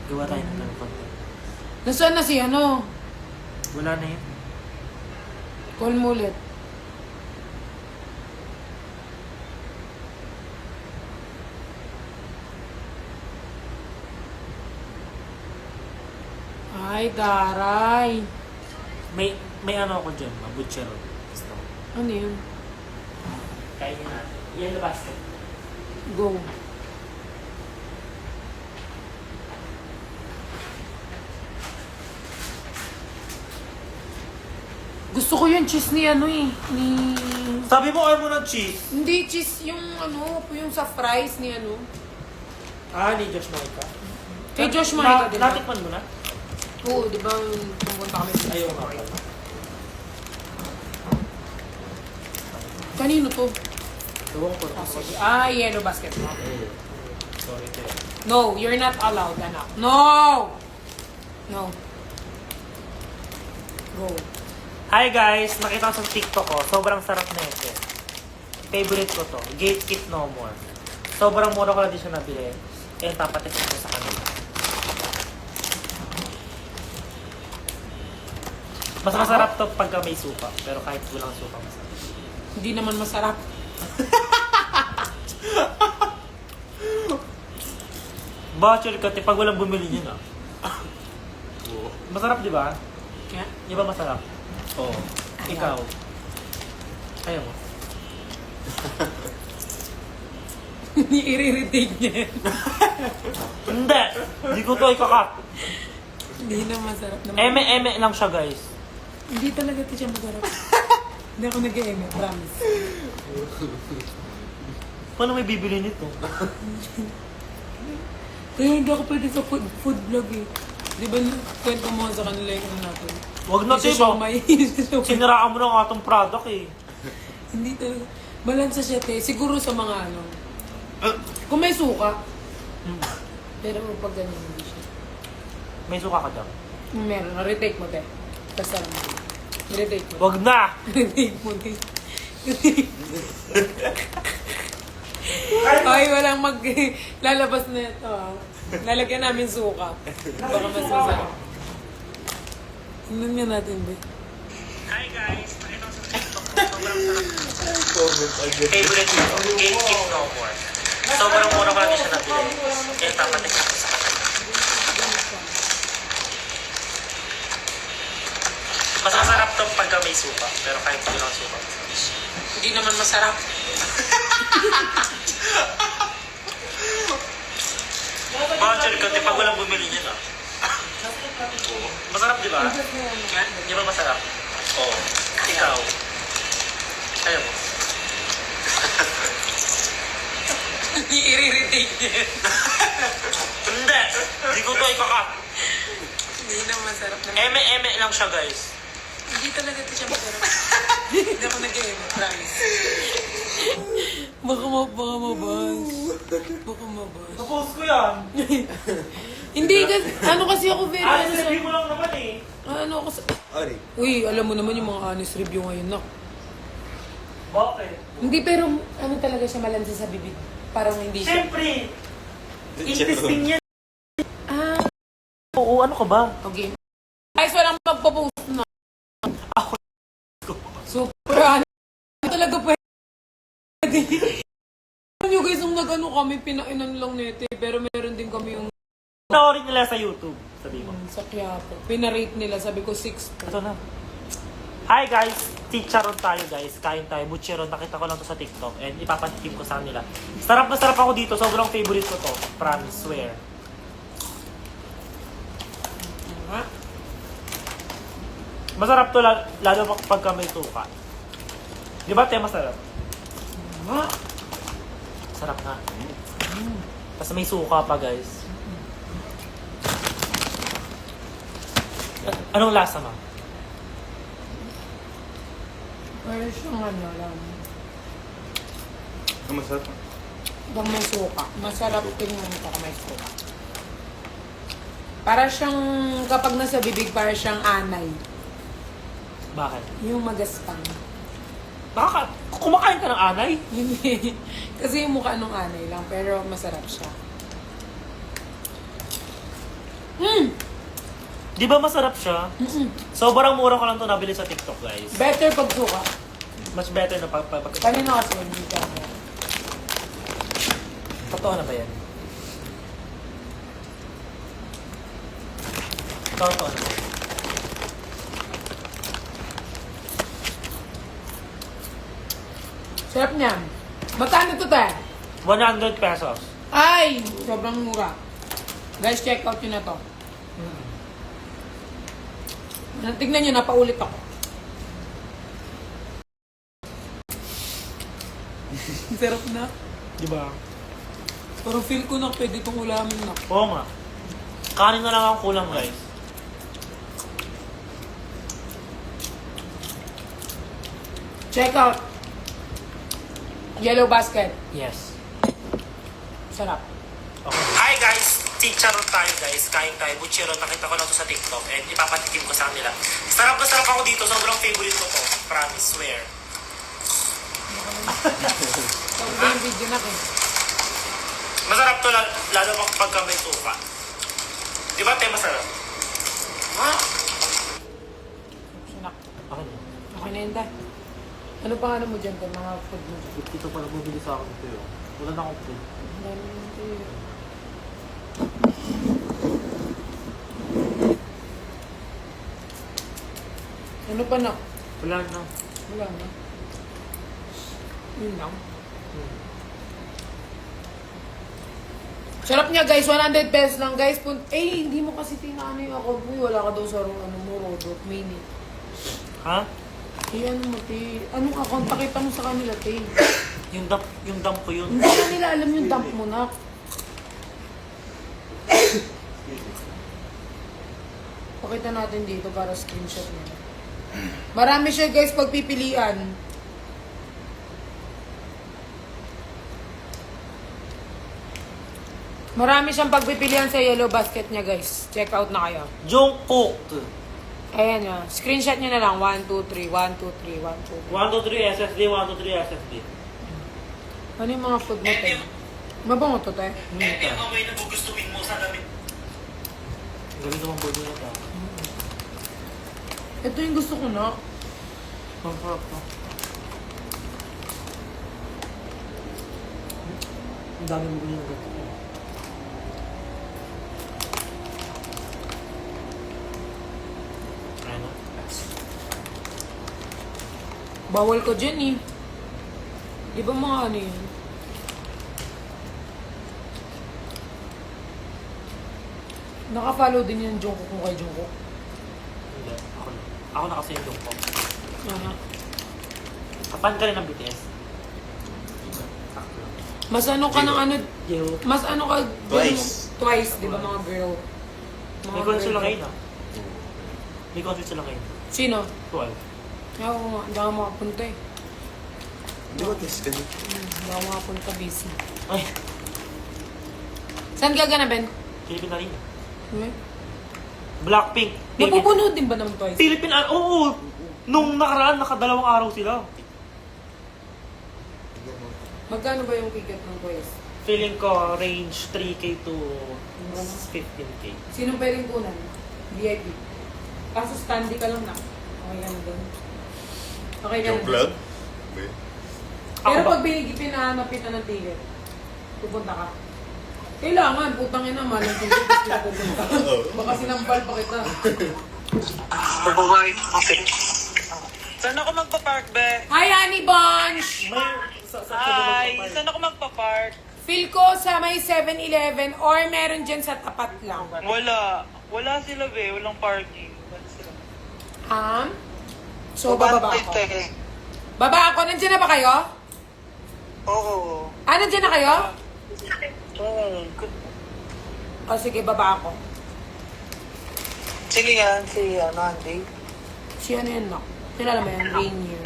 Gawa tayo ng content. Nasaan na si ano? Wala na yun. Call mo ulit. Ay, taray. May ano ako dyan, mabutchero. Gusto ko. Ano yun? Kainin natin. Yan na basket. Go. Gusto ko yung cheese ni ano eh. Ni... Sabi mo ayaw mo ng cheese. Hindi cheese, yung ano, yung sa fries ni ano. Ah, ni Josh Moika. Kay Josh Moika, di ba? Natikman mo na? Oo, di ba pumunta kami dito? Ayaw nga pala. Kanino to? Tuwang ko. Ah, yellow basketball. Sorry, te. No, you're not allowed, anak. No! No. Go. Hi guys! Nakita ko sa TikTok ko. Sobrang sarap na ito. Favorite ko to. Gate Kit No More. Sobrang mura ko lang din siya nabili. Eh, tapatin ko sa kanila. Mas masarap to pagka may suka. Pero kahit walang suka, masarap. Hindi naman masarap. Butcher ka, pag walang bumili niyo na. Oo. Masarap, di ba? Kaya? Di ba masarap? Oo. Ikaw. Ayaw mo. Hindi i-retake niya. Hindi! Hindi ko to ikakat. Hindi na masarap naman. Eme-eme lang siya, guys. Hindi talaga ito siya masarap. Hindi ako nag-eme, promise. Paano may bibili nito? Kaya hindi ako pwede sa food vlog eh. Di ba kwento mo sa kanila yung ano natin? Huwag na, Isa diba? siomay. Siniraan mo na ang atong product eh. Hindi talaga. Balansa siya, te. Siguro sa mga ano. Kung may suka. Pero pag ganyan hindi siya. May suka ka daw. Meron. Retake mo, te. Basta lang. Retake mo. Huwag na! Retake mo, te. Ay, walang lalabas na ito. Lalagyan namin suka. Baka mas masarap. Tingnan nga natin, be. Hi guys! Nakita ko sa TikTok ko. Sobrang sarap. Comment agad. Favorite ko. Gate Kit No More. Sobrang mura ko lang din siya nabili. Eh, tapatin ko sa kanila. Mas masarap to pagka may suka. Pero kahit walang suka, masarap. Hindi naman masarap. Butcher ka, pag walang bumili niya na. Masarap, di ba? Di ba masarap? Oo. Ikaw. Ayaw mo. I-irritate niya. Hindi. Hindi ko to ikakat. Hindi na masarap na. Eme-eme lang siya, guys. Hindi talaga ito siya masarap. Hindi ako nag-eme, promise. Baka mabas. Baka mabas. Suppose ko yan. Hindi, ano kasi ako very ano sa... Sabi ko lang naman eh. Ano ako sa... Ari. Uy, alam mo naman yung mga honest review ngayon, nak. Bakit? Hindi, pero ano talaga siya malansa sa bibig. Parang hindi siya... Siyempre. Interesting yan. Ah, Oo, ano ka ba? okay. Guys, walang magpo-post na. Ako. Super, ano talaga pwede. Alam nyo guys, nung nag-ano kami, pinainan lang nete. Pero meron din kami yung Panoorin nila sa YouTube. Sabi mo. sa Quiapo. Pinarate nila, sabi ko 6. Ito na. Hi guys! Chicharon tayo guys. Kain tayo. Butcheron. Nakita ko lang to sa TikTok. And ipapatikim ko sa nila. Sarap na sarap ako dito. Sobrang favorite ko to. Promise. Swear. Masarap to lalo pagka may suka. Di ba te masarap? Sarap nga. Tapos may suka pa guys. Anong lasa mo? Pero siyang ano lang. Ang masarap. Bang may suka. Masarap tingnan ito kung may suka. Para siyang, kapag nasa bibig, para siyang anay. Bakit? Yung magaspang. Kumakain ka ng anay? Hindi. Kasi yung mukha nung anay lang, pero masarap siya. Di ba masarap siya? Sobrang mura ko lang to nabili sa TikTok, guys. Better pag suka. Much better na pag Kanina kasi hindi ka. Totoo na ba yan? Totoo na ba yan? Sarap niyan. Magkano to tayo? 100 pesos. Ay! Sobrang mura. Guys, check out yun na to. Tignan nyo, napaulit ako. Sarap na. Di ba? Pero feel ko na pwede itong ulamin na. Oo nga. Kanin na lang ang kulang, guys. Check out. Yellow Basket. Yes. Sarap. Okay. Hi guys! Chicharon tayo guys. Kain tayo. Butcheron. Nakita ko lang to sa TikTok. And ipapatikim ko sa nila. Sarap na sarap ako dito. Sobrang favorite ko to. Promise. Swear. Sabi ko yung video na kayo. Masarap to lalo pagka may suka. Di ba te masarap? Sinak. Okay na. Okay na yun tayo. Ano pa nga mo dyan? Mga food mo dyan. Ito pala bumili sa akin ito yun. Wala na akong food. Ang dami mo ito yun. Ano pa na? Wala na. Wala na. Yun lang. Sarap niya guys, 100 pesos lang guys. Hindi mo kasi tinano yung account mo. Wala ka daw sa Rodot Mini. Ha? Ano mo, te? Anong account? Pakita mo sa kanila, te. Yung dump ko yun. Hindi na nila alam yung dump mo na. Pakita natin dito para screenshot niya. Marami siya guys pagpipilian. Marami siyang pagpipilian sa Yellow Basket niya guys. Check out na kayo. Jungkook. Ayan na. Screenshot niyo na lang. 1, 2, 3, 1, 2, 3, 1, 2, 3. 1, 2, 3 SSD, 1, 2, 3 SSD. Ano yung mga food mo, te? Mabango to, te? Yung amoy na gugustuhin mo sa damit. Galing naman board nila ito. Ito yung gusto ko na. Ang sarap to. Ang dami mo ganyan ganito. Ayan na. Bawal ko dyan eh. Di ba mga ano yun? Naka-follow din yung Jungkook kung kay Jungkook. Hindi. Ako na. Ako na kasi yung Jungkook. Aha. Kapan ka rin ng BTS? Mas ano ka ng ano, Yo. mas ano ka, Twice. Twice, di ba mga girl? May concert sila kayo na. May concert sila kayo. Sino? 12. Ako nga, hindi ako makapunta eh. Di ba test ka dito? Hindi ako makapunta, busy. Ay, Saan ka ganapin? Philippine Arena. Hmm? Blackpink. Napupunood din ba ng Twice? Philippine Arena. Oo. Nung nakaraan, nakadalawang araw sila. Magkano ba yung ticket ng Twice? Feeling ko range 3K to 15K. Sinong pwedeng kunan? VIP. Kaso standy ka lang na. Okay ka na doon. Okay ka na Yung doon. vlog? Pero Ako ba? pag pinahanapin na ng ticket, pupunta ka. Kailangan, putang ina man, ang ticket gusto na pupunta. Baka sinampal pa kita. Saan ako magpa-park, be? Hi, Honey Bunch! May Hi! Saan ako magpa-park? Feel ko sa may 7-Eleven or meron dyan sa tapat lang. Wala. Wala sila, be. Walang parking. Wala sila. So, bababa ako. Baba ako. Nandiyan na ba kayo? Oo. Nandiyan na kayo? Oo. Sige, baba ako. Sige yan. Si Andy. Si ano yun, no? Kilala mo yan, Rainier.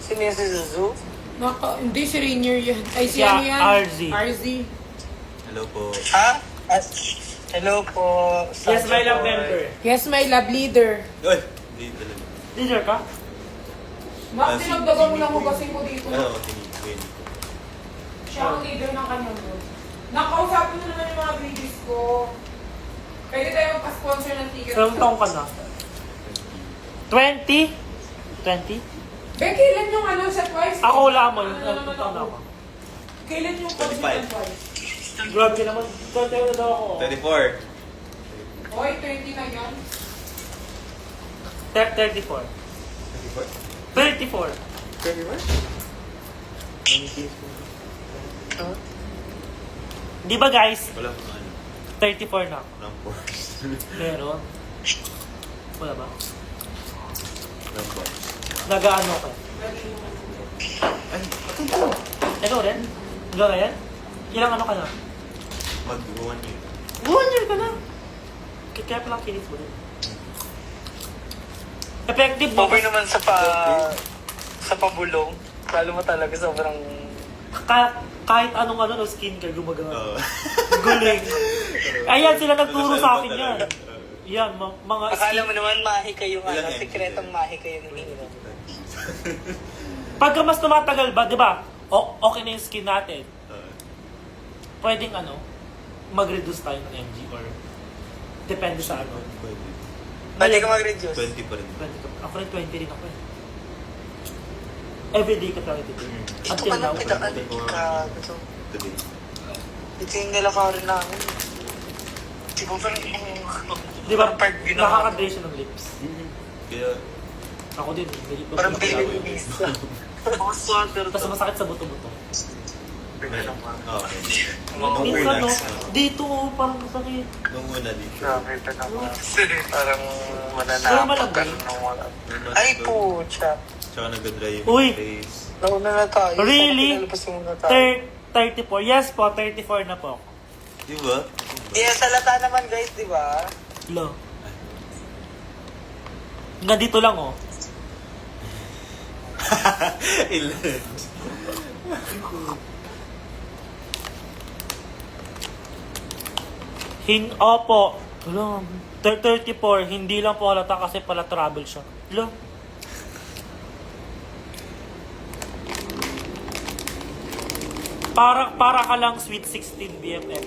Si Mrs. Zuzu. Hindi si Rainier yan. Ay, si Si ano yan? RZ. RZ. Hello po. Ha? Hello po. Yes, my love member. Yes, my love leader. Uy! Hindi talaga. Leader ka? Bakit sinagdagan mo lang hugasin ko dito? Oo, tinigwin ko. Siya ang leader ng kanyang group. Nakausapin mo naman yung mga videos ko. Pwede tayo magpa-sponsor ng ticket. Ilang taong ka na? 20? 20? Be, kailan yung ano sa Twice? Ako lamang. Ano Ilang naman taon na ako? ako? Kailan yung concert ng Twice? Grabe naman. 20 na daw ako. 24. Hoy, 20 na yan. 34. 34. 24? Di ba guys? Wala pang ano. 34 na ako. Walang force. Meron. Wala ba? Walang force. Nag-ano ka? Ay, Ikaw rin? Ikaw na yan? Ilang ano ka na? mag-1 year. 1 year ka na. Kaya palang kinis mo rin. Effective ba? Okay naman sa pabulong. Lalo mo talaga sobrang... Kahit anong no, skincare gumagawa. Oo. Guling. Ayan, sila nagturo sa akin yan. Yan, mga Akala mo naman mahi kayo Ilang ano, MG sikretong kayo? mahi kayo ng Hero. Pagka mas tumatagal ba, di ba? Okay na yung skin natin. Pwedeng mag-reduce tayo ng MG or depende sa ano. Pwede ka mag-reduce. 20 pa rin. 20 ako rin 20 rin ako eh. Everyday ka talaga dito. Ito Until pa now. lang kita ito. Today. Ito yung nilakarin namin. Di ba parang Di ba, part ginawa. nakaka-dry siya ng lips. Kaya, Ako din. Parang Bailey's. Mga swatter Tapos masakit sa buto-buto. okay. Minsan dito parang masakit. Nung una dito. Grabe ka naman. Parang Pero malambing. Ay po, chat. Tsaka nag-dry yung Uy! face. Nauna na tayo. Really? Pinalabas muna tayo. 34. Yes po, 34 na po. Di ba? Yeah, salata naman guys, di ba? Lo. Nandito lang oh. Ilan? Opo. Lo. 34. Hindi lang po halata kasi pala travel siya. Lo. Para ka lang sweet 16 BFF.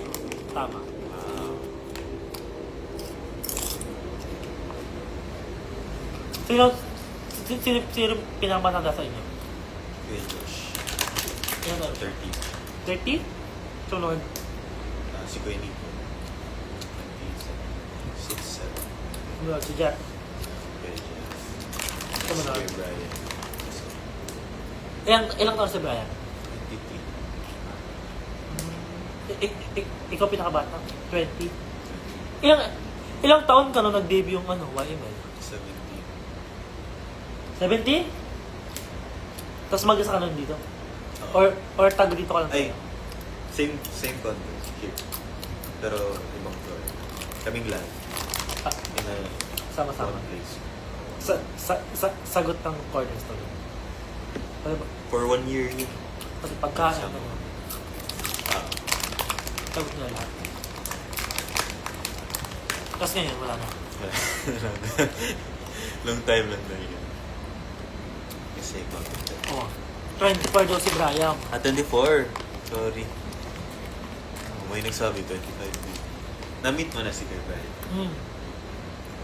Tama. Sino pinamatanda sa inyo? Kuya Josh. Yan, 30. 30? Sunod. Si Kuya Nico. 26, 7. Sunod, si Jack. Kuya Jeff. Sumunod. Kuya Brian. Ilang taon si Brian? 23. Ikaw pinakabata? 20? Ilang taon ka nung nag-debut yung YML? 17. 17? Tapos mag-isa ka nun dito? Or tago dito ka lang? Ay, same condo here. Pero ibang floor. Kaming lahat. Ah, In a sama-sama. one place. Sagot ng cornerstone. Ano ba? For 1 year yun. Pati pagkain. Sama. Ano, Ah, sagot nila lahat. Tapos ngayon, wala na. long time lang na yun. Kasi content. Oo. 24 daw si Brian. 24. Sorry. May nagsabi 25. Na-meet mo na si Kuya Brian.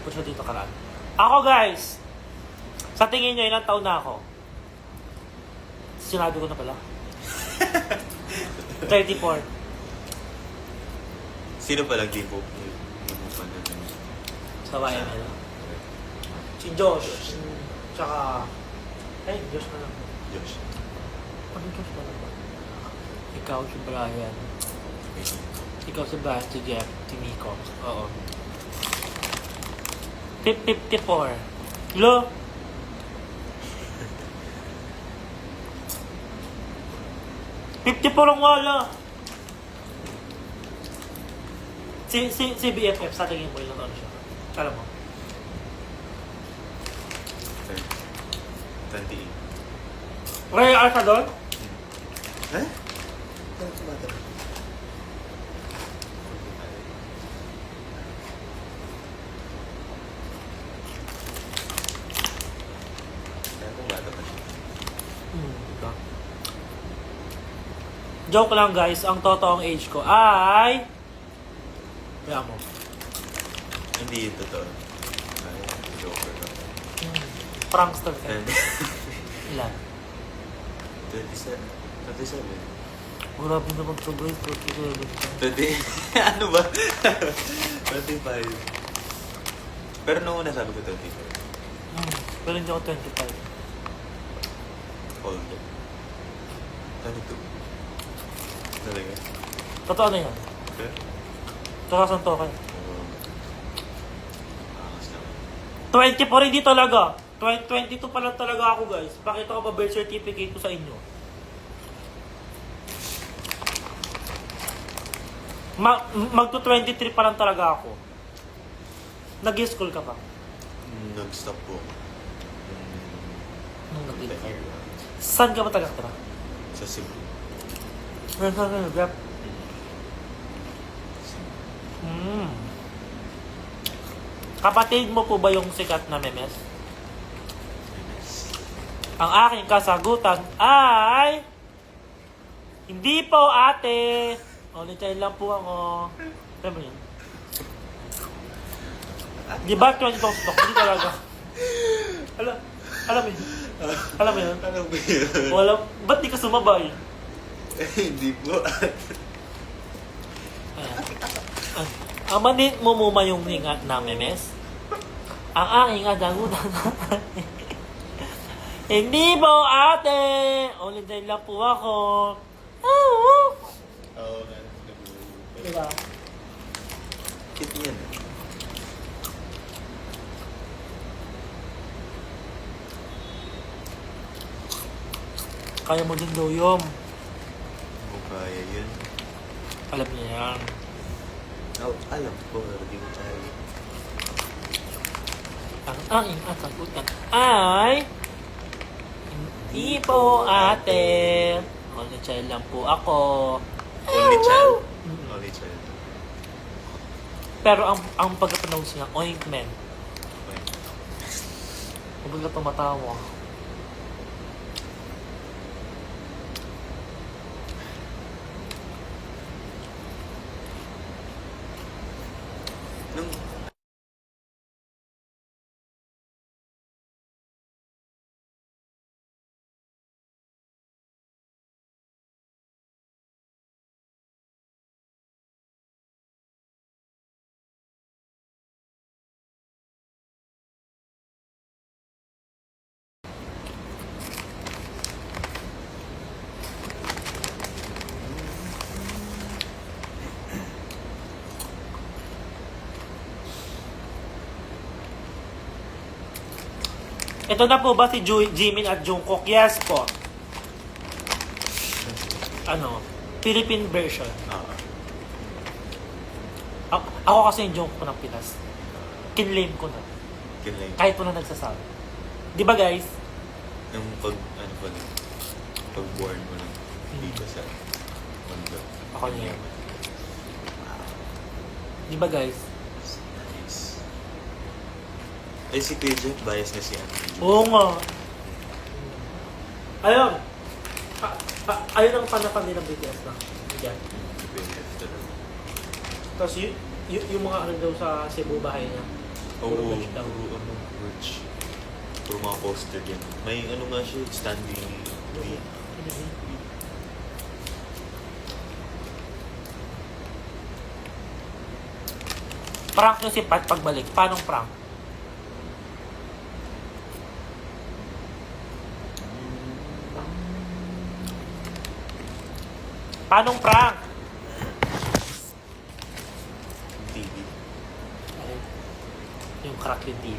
Push na dito karaan. Ako guys, sa tingin nyo, ilang taon na ako? Sinabi ko na pala. 34. Sino palang di mo pa na Sa YML. Si Josh. Tsaka... Ay, Josh na lang. Josh? Ano Josh na lang ba? Ikaw si Brian. Ikaw si Brian, si Jeff, si Nico. Oo. 54. Lo? ang wala. Si BFF, sa tingin mo ilang taon siya? Alam mo? 28. Ray Arsa doon? Ha? Saan sa bata? Saan sa bata pa siya? Ito. Joke lang guys, ang totoong age ko ay... Kaya mo. Hindi yun totoo. Ay, joker lang. Prankster ka. And Ilan? 27. 27. Grabe na magsabay, 37. 20. Ano ba? 25. Pero nung una sabi ko 24. Pero hindi ako 25. Old. 22. Talaga? Totoo na yan. Okay. Kakasan to kayo. Angas naman. 24 hindi talaga. 22 pa lang talaga ako guys. Pakita ko pa birth certificate ko sa inyo. Magto-23 pa lang talaga ako. Nag-school ka pa? Nag-stop po. Nung nag-school ka. Year. Saan ka ba taga-tira? Sa Cebu. Nag-grab. Kapatid mo po ba yung sikat na memes? Ang aking kasagutan ay... Hindi po, ate! Only child lang po ako. Alam mo yun? Di ba 20 stock? Hindi talaga. Alam mo yun? Alam mo yun? Ano ba yun? Wala. Ba't di ka sumabay? Hindi po. Ayan. Amanit mo muma yung hingat na memes? Ang aking kasagutan ay... Hindi po, ate! Only child lang po ako. Oo, Diba? Cute yan. Kaya mo din daw yun. Kung kaya yun. Alam niya yan. Oh, alam ko, pero di ko kaya. Ang aking kasagutan ay... Hindi po, ate. Only child lang po ako. Only child? Only child. Pero ang pagka-pronounce niya, ointment. Okay. Huwag ka tumatawa. Nung Ito na po ba si Jimin at Jungkook? Yes po. Philippine version. Ako kasi yung Jungkook ng Pinas. Kinlame ko na. Kinlay. Kahit wala nagsasabi. Di ba guys? Yung pag-born mo lang dito sa mundo. Ako niya. Di ba guys? Nice. Ay, si Kuya Jeff, bias na si Andrew. Oo nga. Ayun. Ayun ang panapan nilang BTS na. Yan. Si Kuya Jeff talaga. Tapos yung mga ano daw sa Cebu bahay niya. Oo, Puro merch daw. puro merch. Puro mga poster din. May nga siya, standing V. Prank yung si Pat pagbalik. Paano prank? Paano prank? TV. Yung crack yung TV.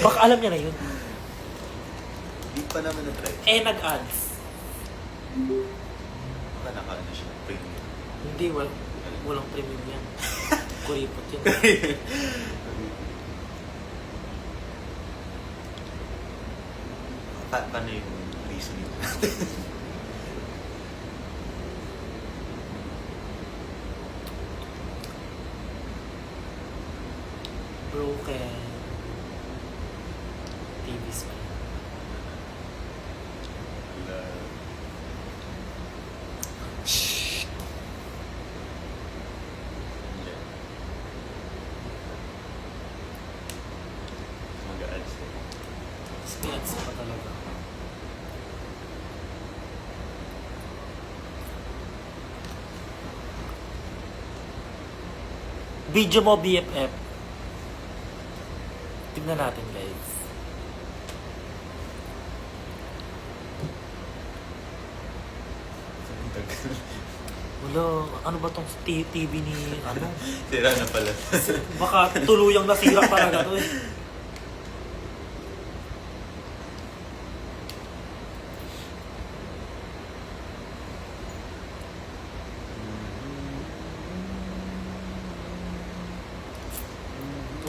Baka alam niya na yun. Di pa naman na-try. Nag-ads. Baka naka-ano siya, premium. Hindi, walang premium yan. Kuripot yun. Paano yung reasoning? Broken. TV screen. Mag-ads. Spins pa talaga. Video mo BFF. Tignan natin guys. Wala, ano ba tong TV ni ano? Sira na pala. Baka tuluyang nasira talaga to eh.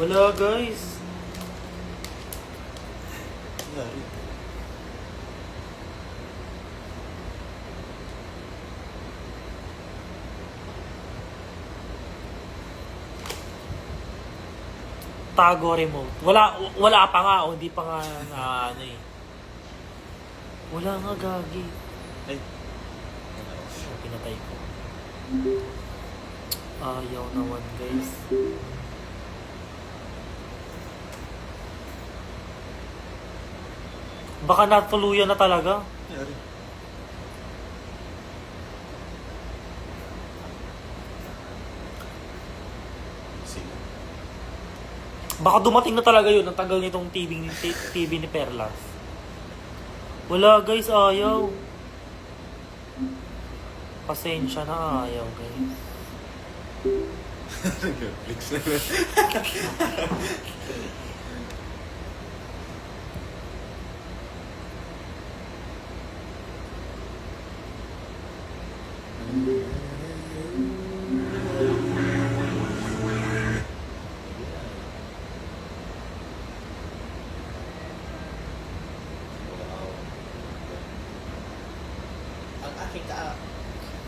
Wala guys. Wala rin. Tago remote. Wala pa nga, o hindi pa nga na ano eh. Wala nga gagi. Ay. Oh, pinatay ko. Ayaw naman guys. Baka natuluyan na talaga. Wala rin. Sige. Baka dumating na talaga yun. Ang tagal nitong TV ni Perlas. Wala guys, ayaw. Pasensya na, ayaw guys. Netflix na lang.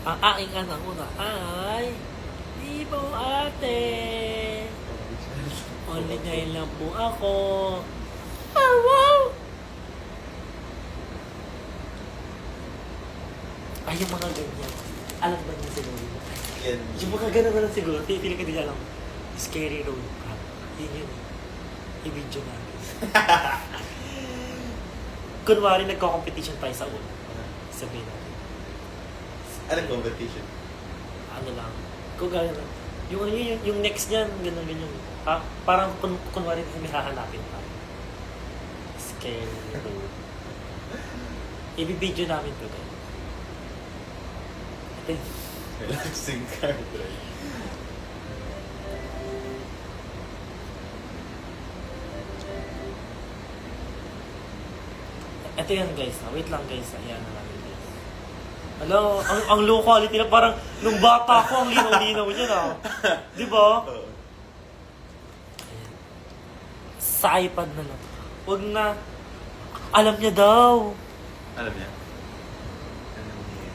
Ang aking anak una ay di po ate. Only ngayon lang po ako. Oh, wow! Ay, yung mga ganyan. Alam ba niya siguro? Yan. Yung mga ganun na lang siguro. Pili ka din alam. Scary road prank. Yun yun. I-video natin. Kunwari nagko-competition tayo sa ulo. Sabihin natin. Anong competition? Ano lang. Kung gano'n lang. Yung next niyan, ganyan. Ha? Parang kunwari may hahanapin tayo. Scary road. I-video namin to guys. Relaxing card ride. Ito yan guys, wait lang guys, ayan na namin guys. Alam, ang low quality na parang nung bata ko, ang linaw-linaw niya na. Di ba? Oo. Sa iPad na lang. Huwag na. Alam niya daw. Alam niya? Alam niya.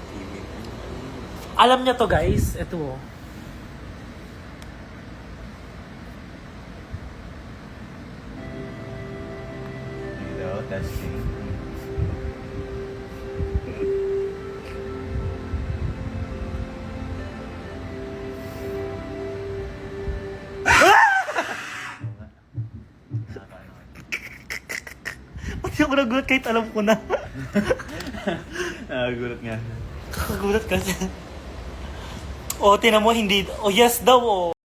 TV. Alam niya to guys. Ito oh. Hello, testing. Pati ako nagulat kahit alam ko na. Nakagulat nga. Nagulat kasi. O, tinan mo, hindi. O, yes daw, o.